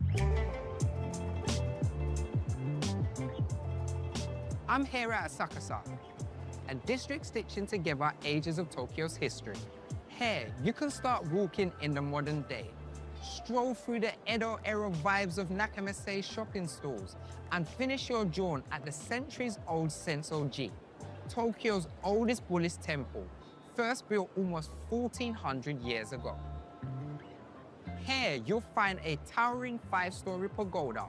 I'm here at Asakusa, a district stitching together ages of Tokyo's history. Here, you can start walking in the modern day, stroll through the Edo-era vibes of Nakamase shopping stalls, and finish your jaunt at the centuries-old Sensoji, Tokyo's oldest Buddhist temple, first built almost 1,400 years ago. Here, you'll find a towering 5-story pagoda,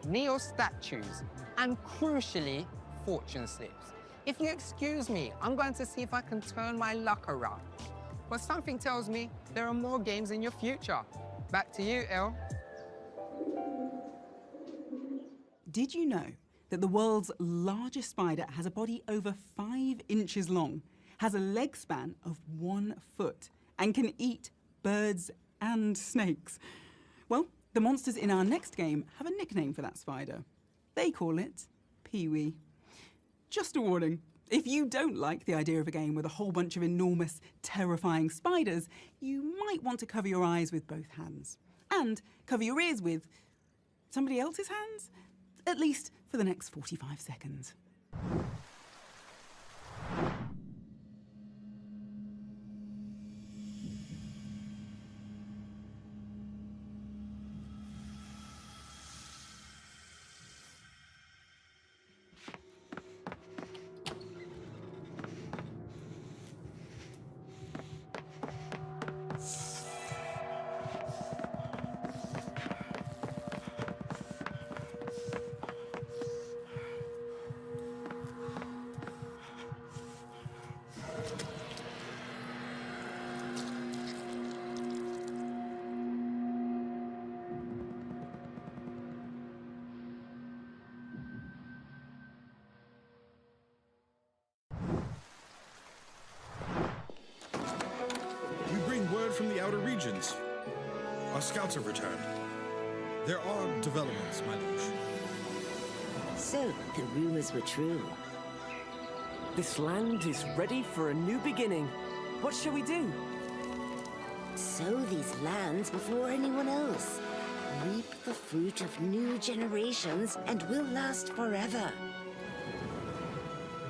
Neo statues, and crucially, fortune slips. If you excuse me, I'm going to see if I can turn my luck around. But something tells me there are more games in your future. Back to you, El. Did you know that the world's largest spider has a body over 5 inches long, has a leg span of 1 foot, and can eat birds and snakes? Well, the monsters in our next game have a nickname for that spider. They call it Pee-wee. Just a warning, if you don't like the idea of a game with a whole bunch of enormous, terrifying spiders, you might want to cover your eyes with both hands. And cover your ears with somebody else's hands, at least for the next 45 seconds. From the outer regions. Our scouts have returned. There are developments, my liege. So, the rumors were true. This land is ready for a new beginning. What shall we do? Sow these lands before anyone else. Reap the fruit of new generations and will last forever.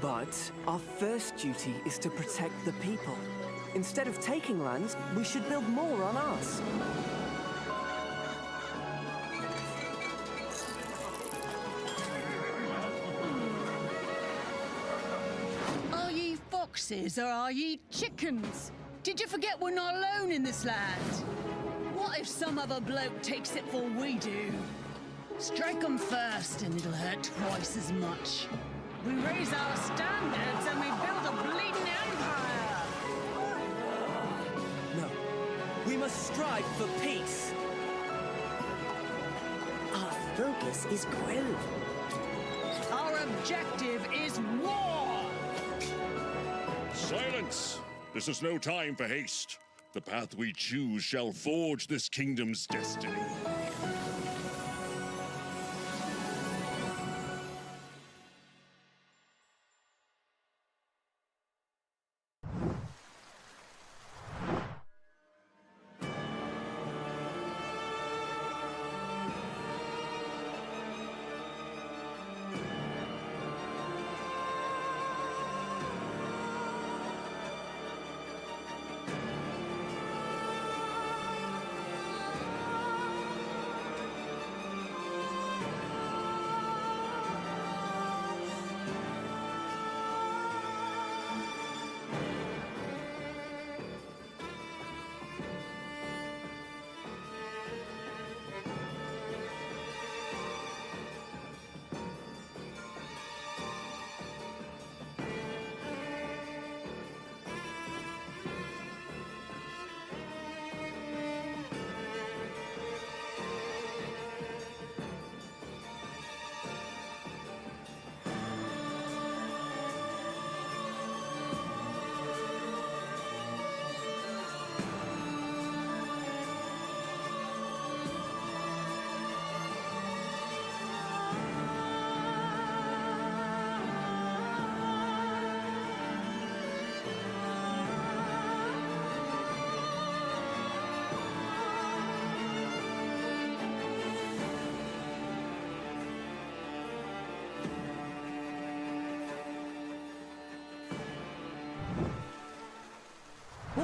But our first duty is to protect the people. Instead of taking lands, we should build more on ours. Are ye foxes or are ye chickens? Did you forget we're not alone in this land? What if some other bloke takes it before we do? Strike 'em first and it'll hurt twice as much. We raise our standards and we build a bleeding empire. No, we must strive for peace. Our focus is growth. Our objective is war! Silence! This is no time for haste. The path we choose shall forge this kingdom's destiny.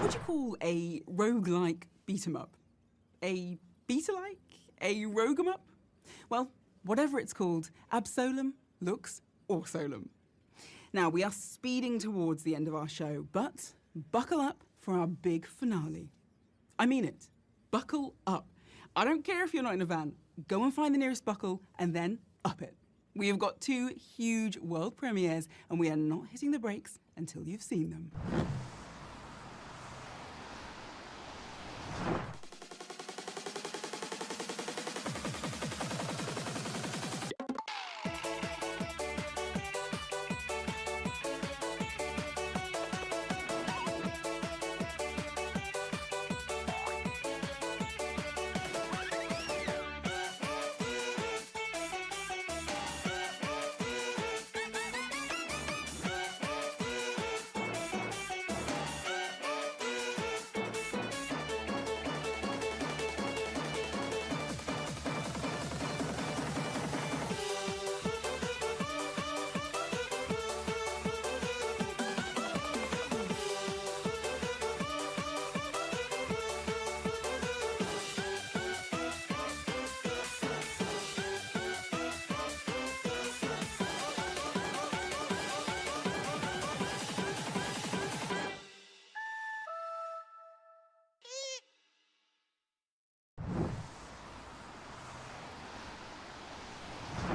What would you call a roguelike beat-em-up? A beat-alike? A rogue-em-up? Well, whatever it's called, Absolem looks awesome. Now, we are speeding towards the end of our show, but buckle up for our big finale. I mean it. Buckle up. I don't care if you're not in a van. Go and find the nearest buckle and then up it. We have got 2 huge world premieres and we are not hitting the brakes until you've seen them.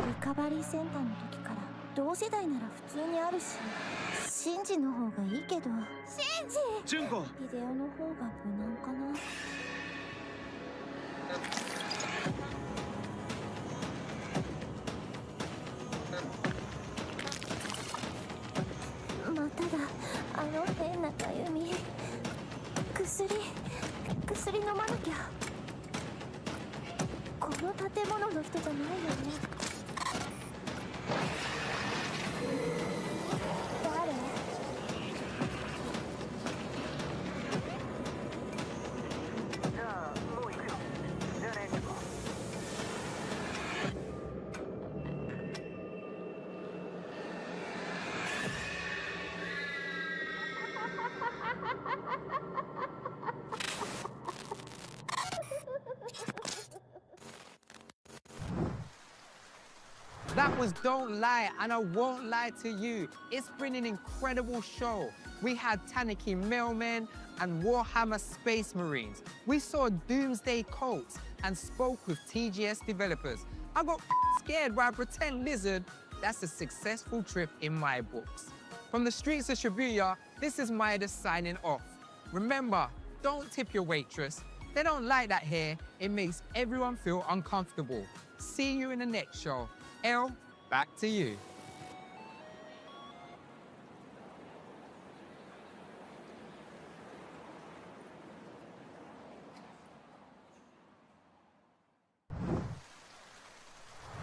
リカバリーセンターの時から同世代なら普通にあるし、シンジの方がいいけど。シンジ！純子！ビデオの方が無難かな。まただ、あの変なかゆみ。薬飲まなきゃ。この建物の人じゃないよね。That was Don't Lie, and I won't lie to you. It's been an incredible show. We had Taniki Mailmen and Warhammer Space Marines. We saw Doomsday Cults and spoke with TGS developers. I got scared by a pretend lizard. That's a successful trip in my books. From the streets of Shibuya, this is Maeda signing off. Remember, don't tip your waitress. They don't like that hair. It makes everyone feel uncomfortable. See you in the next show. Elle, back to you.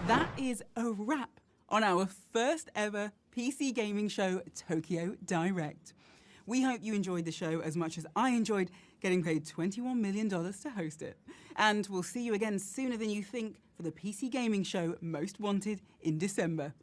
That is a wrap on our first ever PC gaming show, Tokyo Direct. We hope you enjoyed the show as much as I enjoyed getting paid $21 million to host it. And we'll see you again sooner than you think for the PC gaming show Most Wanted in December.